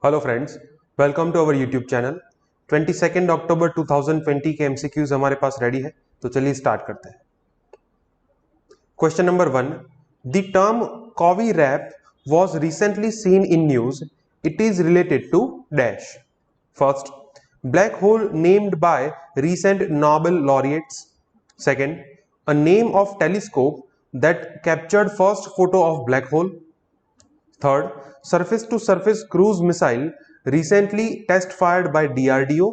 Hello friends, welcome to our YouTube channel. 22 अक्टूबर 2020 के MCQs हमारे पास रेडी है, तो चलिए स्टार्ट करते हैं। Question number 1, the term COVIRAP was recently seen in news. It is related to dash. First, black hole named by recent Nobel laureates. Second, a name of telescope that captured first photo of black hole. Third, surface to surface cruise missile recently test fired by DRDO.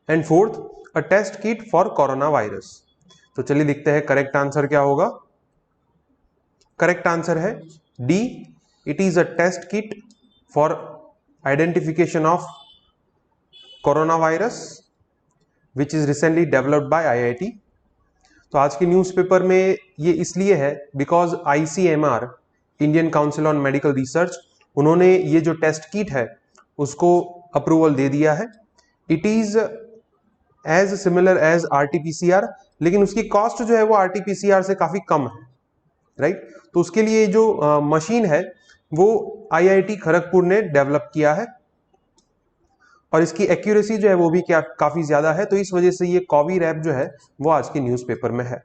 And fourth, a test kit for coronavirus. तो चलिए देखते हैं correct answer क्या होगा। Correct answer है D, it is a test kit for identification of corona virus which is recently developed by IIT. तो आज के न्यूज़पेपर में ये इसलिए है because ICMR, Indian council on medical research, उन्होंने ये जो टेस्ट किट है उसको अप्रूवल दे दिया है। It is as similar as RTPCR, लेकिन उसकी कॉस्ट जो है वो आरटीपीसीआर से काफी कम है, राइट। तो उसके लिए जो मशीन है वो आईआईटी खड़गपुर ने डेवलप किया है और इसकी एक्यूरेसी जो है वो भी क्या काफी ज्यादा है, तो इस वजह से ये कॉवी रैप जो है वो आज के न्यूज़पेपर में है।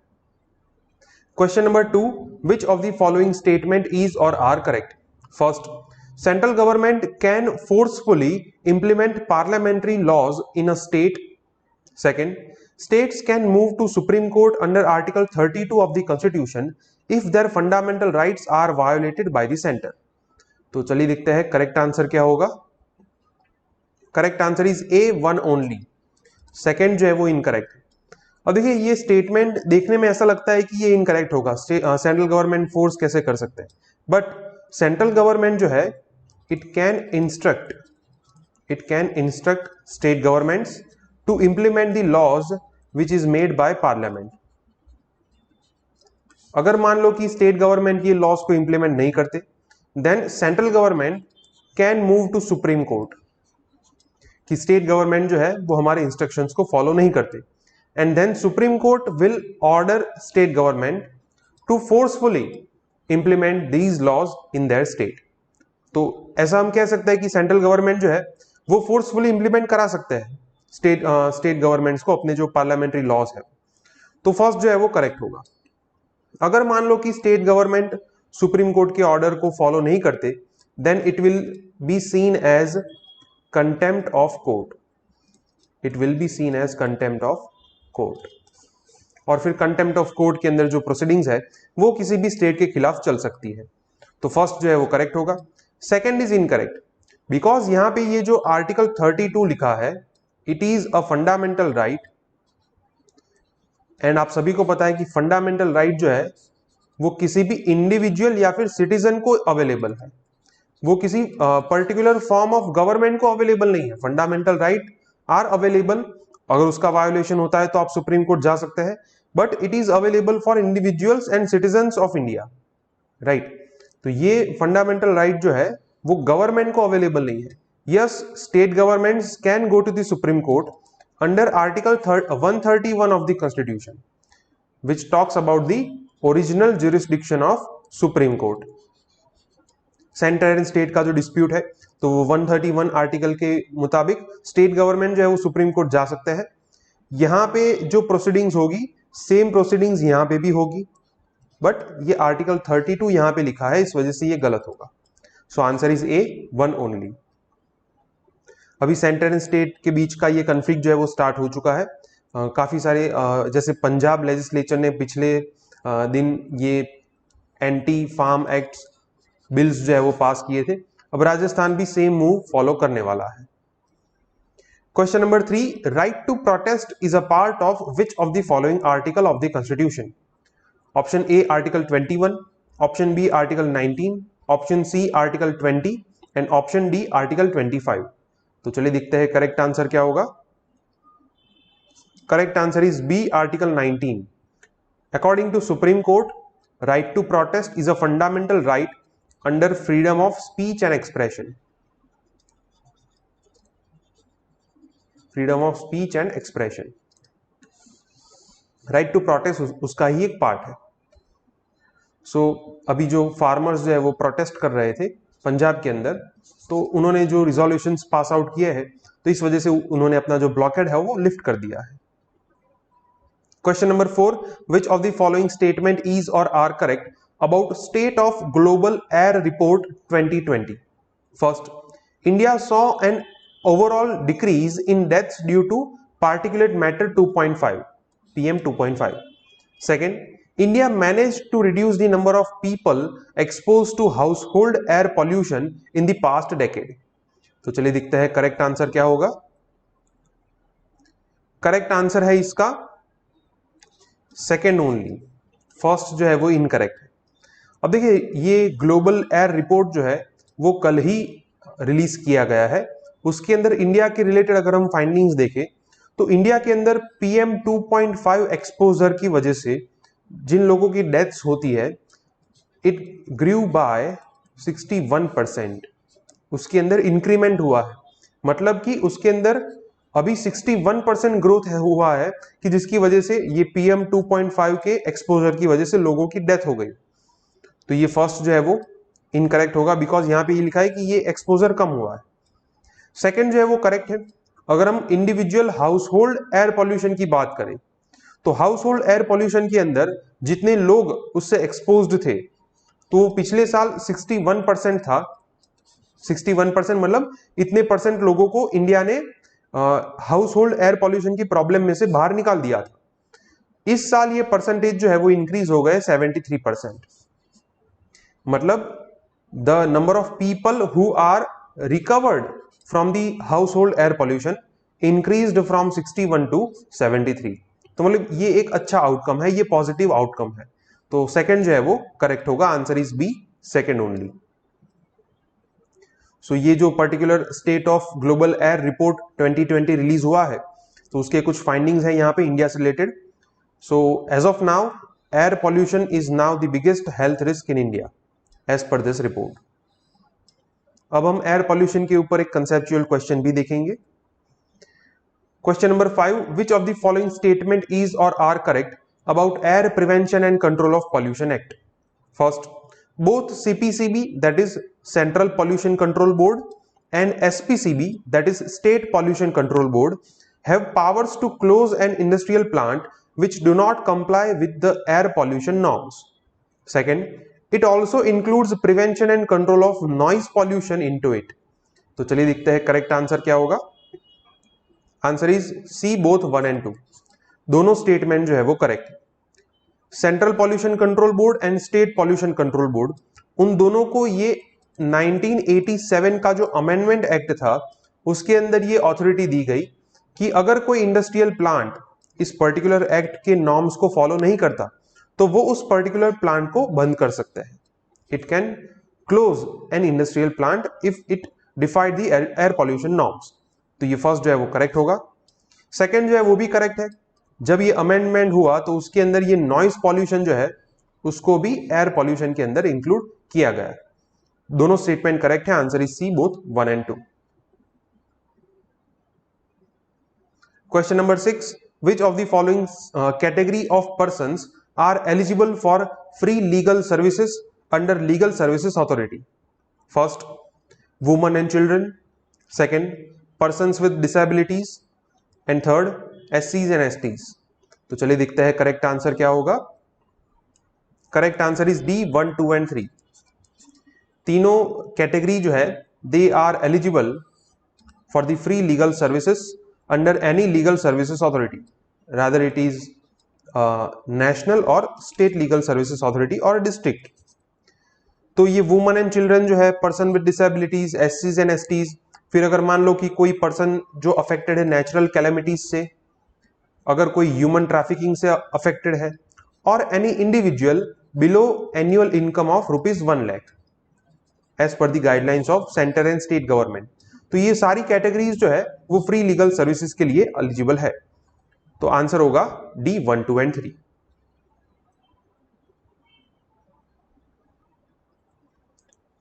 Question number 2, which of the following statement is or are correct? First, central government can forcefully implement parliamentary laws in a state. Second, states can move to Supreme Court under Article 32 of the Constitution if their fundamental rights are violated by the center. तो चलिए देखते हैं correct answer क्या होगा। Correct answer is a, one only. Second जो है वो incorrect है। अब देखिए ये स्टेटमेंट देखने में ऐसा लगता है कि ये इनकरेक्ट होगा, सेंट्रल गवर्नमेंट फोर्स कैसे कर सकते हैं, बट सेंट्रल गवर्नमेंट जो है it can instruct state governments to implement the laws which is made by parliament. अगर मान लो कि स्टेट गवर्नमेंट ये लॉज को इंप्लीमेंट नहीं करते, then central government can move to supreme court कि स्टेट गवर्नमेंट जो है वो हमारे इंस्ट्रक्शंस को फॉलो नहीं करते, and then supreme court will order state government to forcefully implement these laws in their state. तो ऐसा हम कह सकते हैं कि सेंट्रल गवर्नमेंट जो है वो फोर्सफुली इंप्लीमेंट करा सकते हैं स्टेट गवर्नमेंट्स को अपने जो पार्लियामेंट्री लॉज है। तो फर्स्ट जो है वो करेक्ट होगा। अगर मान लो कि स्टेट गवर्नमेंट सुप्रीम कोर्ट के ऑर्डर को फॉलो नहीं करते, then it will be seen as contempt of court. It will be seen as contempt of court, और फिर कंटेम्प्ट ऑफ कोर्ट के अंदर जो प्रोसीडिंग्स है वो किसी भी स्टेट के खिलाफ चल सकती है। तो फर्स्ट जो है वो करेक्ट होगा। सेकेंड इज इनकरेक्ट बिकॉज यहां पे ये जो आर्टिकल 32 लिखा है, it is a fundamental right, and आप सभी को पता है कि फंडामेंटल राइट जो है वो किसी भी इंडिविजुअल या फिर सिटीजन को अवेलेबल है, वो किसी पर्टिकुलर फॉर्म ऑफ गवर्नमेंट को अवेलेबल नहीं है। फंडामेंटल राइट आर अवेलेबल, अगर उसका वायोलेशन होता है तो आप सुप्रीम कोर्ट जा सकते हैं, but it is available for individuals and citizens of India, right. तो ये फंडामेंटल राइट जो है वो गवर्नमेंट को अवेलेबल नहीं है। Yes, state governments can go to the Supreme Court under Article 131 of the Constitution, which talks about the original jurisdiction of Supreme Court. Centre and state का जो डिस्प्यूट है, तो 131 आर्टिकल के मुताबिक स्टेट गवर्नमेंट जो है वो सुप्रीम कोर्ट जा सकते हैं। यहां पे जो प्रोसीडिंग्स होगी सेम प्रोसीडिंग्स यहां पे भी होगी, बट ये आर्टिकल 32 यहां पे लिखा है, इस वजह से ये गलत होगा। So answer is a, one only. अभी सेंटर एंड स्टेट के बीच का ये कन्फ्लिक्ट जो है वो स्टार्ट हो चुका है। काफी सारे जैसे पंजाब लेजिस्लेचर ने पिछले दिन ये एंटी फार्म एक्ट बिल्स जो है वो पास किए थे, अब राजस्थान भी सेम मूव फॉलो करने वाला है। Question number 3, right to protest is a part of which of the following article of the constitution? Option A article 21, option B article 19, option C article 20 and option D article 25। तो चलिए देखते हैं correct answer क्या होगा। Correct answer is B, article 19। According to supreme court, right to protest is a fundamental right under freedom of speech and expression. Freedom of speech and expression, right to protest उसका ही एक part है। सो अभी जो farmers जो है वो protest कर रहे थे, पंजाब के अंदर, तो उन्होंने जो रिजोल्यूशंस पास आउट किए हैं, तो इस वजह से उन्होंने अपना जो ब्लॉकेड है वो लिफ्ट कर दिया है। Question number 4, which of the following statement is or are correct about state of global air report 2020? First, India saw an overall decrease in deaths due to particulate matter 2.5 PM 2.5. Second, India managed to reduce the number of people exposed to household air pollution in the past decade. तो चलिए देखते हैं correct answer क्या होगा। Correct answer है इसका second only, first जो है वो इनकरेक्ट है। अब देखिए ये ग्लोबल एयर रिपोर्ट जो है वो कल ही रिलीज किया गया है, उसके अंदर इंडिया के रिलेटेड अगर हम फाइंडिंग्स देखें तो इंडिया के अंदर PM 2.5 एक्सपोजर की वजह से जिन लोगों की डेथ्स होती है इट ग्रू बाय 61%, उसके अंदर इंक्रीमेंट हुआ है, मतलब कि उसके अंदर अभी 61% ग्रोथ हुआ है कि जिसकी वजह से ये PM 2.5 के एक्सपोजर की वजह से लोगों की डेथ हो गई। तो ये फर्स्ट जो है वो इनकरेक्ट होगा, बिकॉज यहां पे ये लिखा है कि ये एक्सपोजर कम हुआ है। सेकंड जो है वो करेक्ट है। अगर हम individual house hold air pollution की बात करें तो हाउस होल्ड एयर पॉल्यूशन के अंदर जितने लोग उससे एक्सपोज्ड थे तो वो पिछले साल 61% था। 61% मतलब इतने परसेंट लोगों को इंडिया ने हाउस होल्ड एयर पॉल्यूशन की प्रॉब्लम में से बाहर निकाल दिया था। इस साल ये परसेंटेज जो है वो इंक्रीज हो गए 73%, मतलब the number of people who are recovered from the household air pollution increased from 61 to 73। तो मतलब ये एक अच्छा आउटकम है, ये पॉजिटिव आउटकम है। तो सेकंड जो है वो करेक्ट होगा, answer is B, second only. So ये जो particular state of global air report 2020 release हुआ है तो उसके कुछ फाइंडिंग्स हैं यहाँ पे इंडिया से related. So as of now air pollution is now the biggest health risk in India as per this report. अब हम एयर पॉल्यूशन के ऊपर एक कंसेप्चुअल क्वेश्चन भी देखेंगे। Question number 5, which of the following statement is or are correct about air prevention and control of pollution act? First, both CPCB that is Central Pollution Control Board and SPCB that is State Pollution Control Board have powers to close an industrial plant which do not comply with the air pollution norms. Second, it also includes prevention and control of noise pollution into it. तो चलिए देखते हैं correct answer क्या होगा। Answer is C, both 1 and 2, दोनों statement जो है वो करेक्ट है। Central pollution control board and state pollution control board, उन दोनों को ये 1987 का जो अमेंडमेंट एक्ट था उसके अंदर ये अथॉरिटी दी गई कि अगर कोई इंडस्ट्रियल प्लांट इस पर्टिकुलर एक्ट के नॉर्म्स को फॉलो नहीं करता तो वो उस पर्टिकुलर प्लांट को बंद कर सकते हैं। It can close an industrial plant if it डिफाइड the air pollution norms. तो ये फर्स्ट जो है वो करेक्ट होगा। सेकंड जो है वो भी करेक्ट है, जब ये अमेंडमेंट हुआ तो उसके अंदर ये नॉइस पॉल्यूशन जो है उसको भी एयर पॉल्यूशन के अंदर इंक्लूड किया गया है। दोनों स्टेटमेंट करेक्ट है, answer is C, both 1 and 2। Question number 6, which of the following category of persons are eligible for free legal services under Legal Services Authority? First, women and children. Second, persons with disabilities. And third, SCs and STs। तो चलिए देखते हैं correct answer क्या होगा। Correct answer is D, 1, 2 and 3। तीनों category जो है they are eligible for the free legal services under any legal services authority, rather it is national और स्टेट लीगल सर्विसेज अथॉरिटी और डिस्ट्रिक्ट। तो ये वुमेन एंड चिल्ड्रन जो है, person with disabilities, SCs and STs, फिर अगर मान लो कि कोई पर्सन जो अफेक्टेड है नेचुरल कैलेमिटीज से, अगर कोई ह्यूमन ट्रैफिकिंग से अफेक्टेड है, और any individual below annual income of ₹1 lakh as per the guidelines of centre and state government. तो ये सारी कैटेगरीज जो है वो फ्री लीगल सर्विसेज के लिए एलिजिबल है। तो आंसर होगा डी, 1, 2 and 3।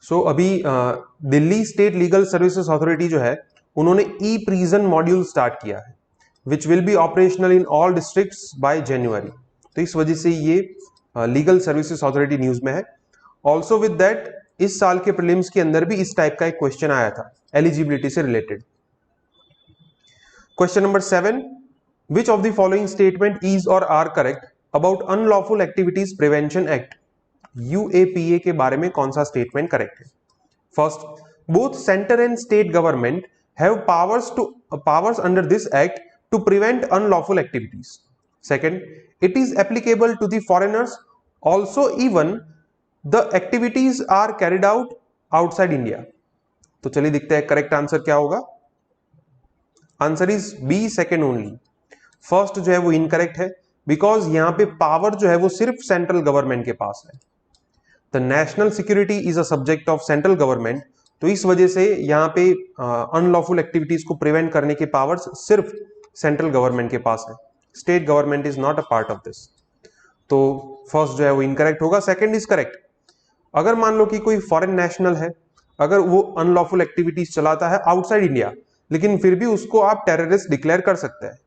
सो अभी Delhi state legal services authority जो है उन्होंने ई प्रिजन मॉड्यूल स्टार्ट किया है which will be operational in all districts bye जनवरी। तो इस वजह से ये लीगल सर्विसेज अथॉरिटी न्यूज में है। ऑल्सो विद दैट इस साल के प्रीलिम्स के अंदर भी इस टाइप का एक क्वेश्चन आया था एलिजिबिलिटी से related. Question number 7, which of the following statement is or are correct about unlawful activities prevention act, UAPA के बारे में कौन सा स्टेटमेंट करेक्ट है? First, both centre and state government have powers under this act to prevent unlawful activities. Second, it is applicable to the foreigners also even the activities are carried out outside India। तो चलिए देखते हैं correct answer क्या होगा। Answer is B, second only. First जो है वो incorrect है, बिकॉज यहां पे पावर जो है वो सिर्फ सेंट्रल गवर्नमेंट के पास है। The national security is a subject of central government, तो इस वजह से यहां पे अनलॉफुल एक्टिविटीज को प्रिवेंट करने के पावर्स सिर्फ सेंट्रल गवर्नमेंट के पास है। State government is not a part of this. तो फर्स्ट जो है वो इनकरेक्ट होगा, सेकंड इज करेक्ट। अगर मान लो कि कोई फॉरेन नेशनल है, अगर वो अनलॉफुल एक्टिविटीज चलाता है आउटसाइड इंडिया, लेकिन फिर भी उसको आप टेररिस्ट डिक्लेयर कर सकते हैं।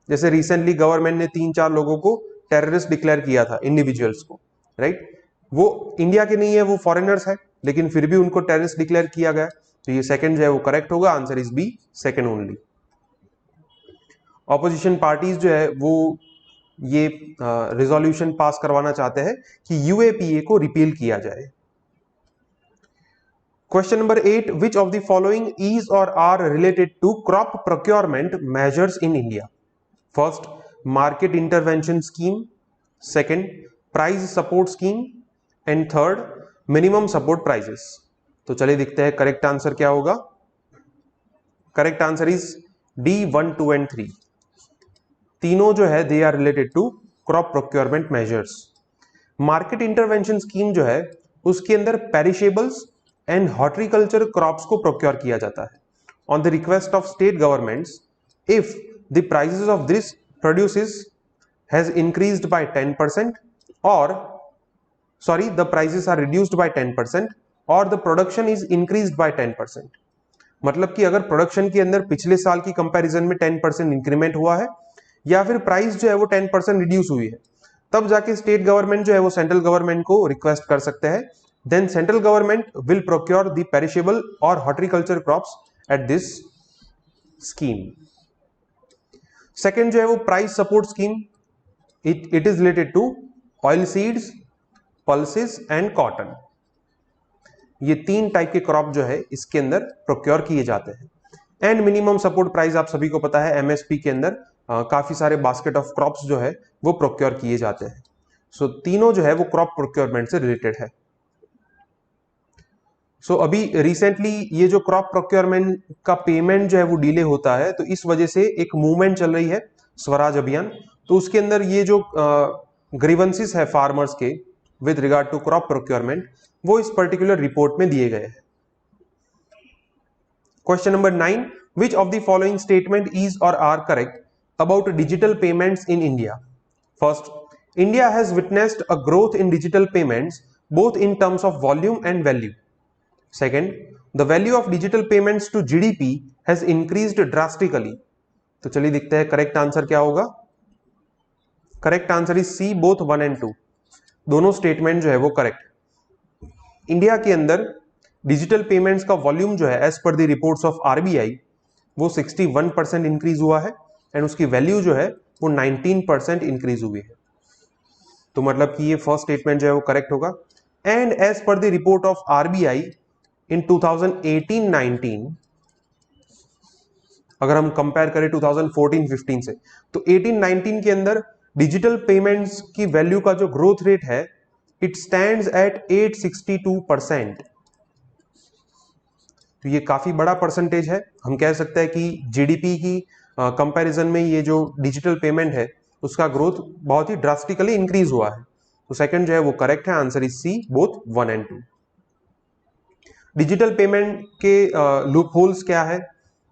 जैसे रिसेंटली गवर्नमेंट ने 3-4 लोगों को टेररिस्ट डिक्लेयर किया था, इंडिविजुअल्स को, राइट। वो इंडिया के नहीं है, वो फॉरेनर्स है, लेकिन फिर भी उनको टेररिस्ट डिक्लेयर किया गया। तो ये सेकंड जो है वो करेक्ट होगा। Answer is B, second only. Opposition parties जो है वो ये रिजोल्यूशन पास करवाना चाहते हैं कि यूएपीए को रिपील किया जाए। Question number 8, which of the following is or are related to crop procurement measures in India? First, market intervention scheme, second, price support scheme, and third, minimum support prices. तो चलिए देखते हैं correct answer क्या होगा। Correct answer is D, 1, 2 and 3। तीनों जो है they are related to crop procurement measures. Market intervention scheme जो है उसके अंदर पेरिशेबल्स एंड हॉर्टिकल्चर क्रॉप्स को प्रोक्योर किया जाता है on the request of state governments if the prices of this produces has increased by 10% और the prices are reduced by 10% और the production is increased by 10%। मतलब कि अगर प्रोडक्शन के अंदर पिछले साल की कंपैरिजन में 10% इंक्रीमेंट हुआ है या फिर प्राइस जो है वो 10% रिड्यूस हुई है, तब जाके स्टेट गवर्नमेंट जो है वो सेंट्रल गवर्नमेंट को रिक्वेस्ट कर सकते हैं। Then central government will procure the perishable और horticulture crops at this scheme. Second जो है वो price support scheme, it is related to oil seeds, pulses and cotton. ये 3 टाइप के क्रॉप जो है इसके अंदर प्रोक्योर किए जाते हैं। एंड मिनिमम सपोर्ट प्राइस आप सभी को पता है, एमएसपी के अंदर काफी सारे बास्केट ऑफ क्रॉप्स जो है वो प्रोक्योर किए जाते हैं। सो तीनों जो है वो क्रॉप प्रोक्योरमेंट से रिलेटेड है। सो अभी रिसेंटली ये जो क्रॉप प्रोक्योरमेंट का पेमेंट जो है वो डिले होता है, तो इस वजह से एक मूवमेंट चल रही है स्वराज अभियान। तो उसके अंदर ये जो ग्रीवेंसेस है फार्मर्स के with regard to crop procurement, वो इस पर्टिकुलर रिपोर्ट में दिए गए हैं। Question number 9, which of the following statement is or are correct about digital payments in India? First, India has witnessed a growth in digital payments both in terms of volume and value. Second, the value of digital payments to GDP has increased drastically. तो चलिए देखते हैं correct answer क्या होगा। Correct answer is C, both 1 and 2। दोनों statement जो है वो करेक्ट। इंडिया के अंदर डिजिटल पेमेंट्स का वॉल्यूम जो है as per the reports of RBI वो 61% इंक्रीज हुआ है एंड उसकी वैल्यू जो है वो 19% इंक्रीज हुई है। तो मतलब कि ये फर्स्ट स्टेटमेंट जो है वो करेक्ट होगा। And as per the report of RBI in 2018-19, अगर हम कंपेयर करें 2014-15 से, तो 18-19 के अंदर डिजिटल पेमेंट्स की वैल्यू का जो ग्रोथ रेट है इट स्टैंड्स एट 862%। तो ये काफी बड़ा परसेंटेज है। हम कह सकते हैं कि जीडीपी की कंपैरिजन में ये जो डिजिटल पेमेंट है उसका ग्रोथ बहुत ही ड्रास्टिकली इंक्रीज हुआ है। तो सेकंड जो है वो करेक्ट है। Answer is C, both 1 and 2। Digital payment के लूप होल्स क्या है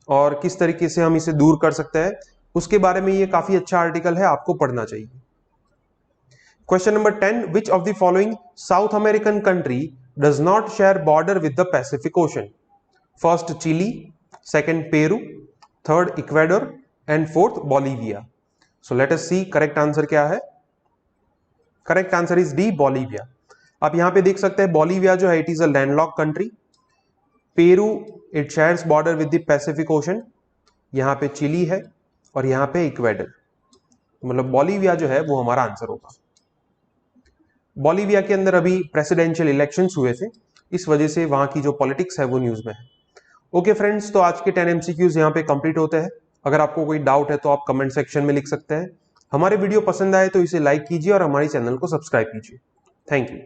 और किस तरीके से हम इसे दूर कर सकते हैं, उसके बारे में ये काफी अच्छा आर्टिकल है, आपको पढ़ना चाहिए। Question number 10, which of the following South American country does not share border with the Pacific Ocean? First Chile, second Peru, third Ecuador and fourth Bolivia. So let us see correct answer क्या है। Correct answer is D, Bolivia. आप यहां पे देख सकते हैं Bolivia जो है it is a landlocked country, Peru it shares border with the Pacific Ocean, यहां पे चिली है और यहां पे इक्वेडर, मतलब बोलीविया जो है वो हमारा आंसर होगा। बोलीविया के अंदर अभी प्रेसिडेंशियल इलेक्शंस हुए थे, इस वजह से वहां की जो पॉलिटिक्स है वो न्यूज में है। ओके फ्रेंड्स, तो आज के 10 एमसीक्यूज यहाँ पे कंप्लीट होते हैं। अगर आपको कोई डाउट है तो आप कमेंट सेक्शन में लिख सकते हैं। हमारे वीडियो पसंद आए तो इसे लाइक कीजिए और हमारे चैनल को सब्सक्राइब कीजिए। Thank you.